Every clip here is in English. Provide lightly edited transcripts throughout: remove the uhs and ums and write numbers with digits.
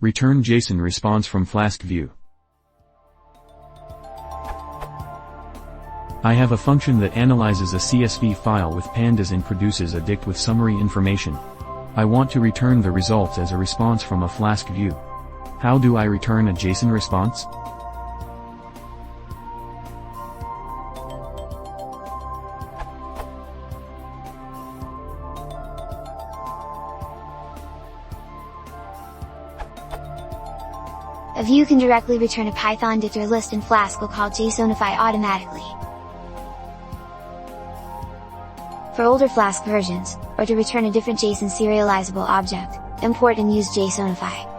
Return JSON response from Flask view. I have a function that analyzes a CSV file with pandas and produces a dict with summary information. I want to return the results as a response from a Flask view. How do I return a JSON response? A view can directly return a Python dict or list, and Flask will call JSONify automatically. For older Flask versions, or to return a different JSON serializable object, import and use JSONify.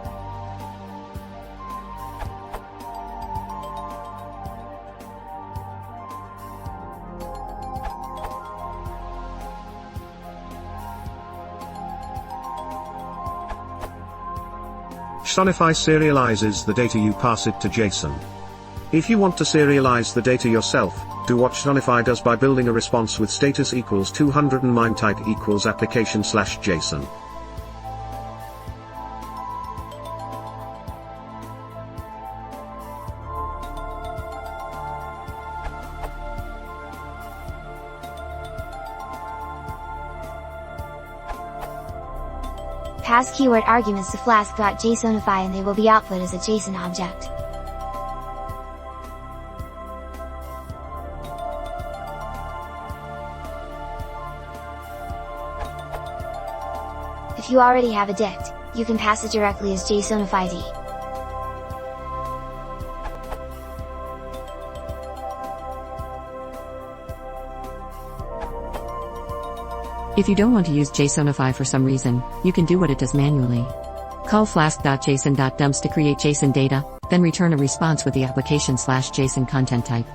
Jsonify serializes the data you pass it to JSON. If you want to serialize the data yourself, do what Jsonify does by building a response with status equals 200 and MIME type equals application/JSON. Pass keyword arguments to Flask.JSONify and they will be output as a JSON object. If you already have a dict, you can pass it directly as JSONify-D. If you don't want to use JSONify for some reason, you can do what it does manually. Call flask.json.dumps to create JSON data, then return a response with the application/JSON content type.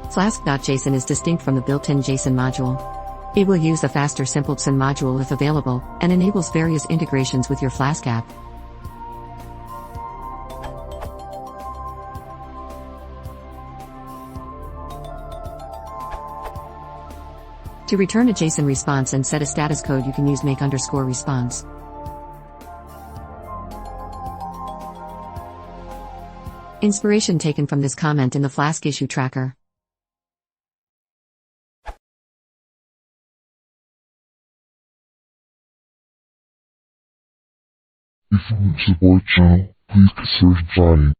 Flask.json is distinct from the built-in JSON module. It will use a faster simple JSON module if available, and enables various integrations with your Flask app. To return a JSON response and set a status code, you can use make_response. Inspiration taken from this comment in the Flask issue tracker. If you want to support the channel, please consider subscribing.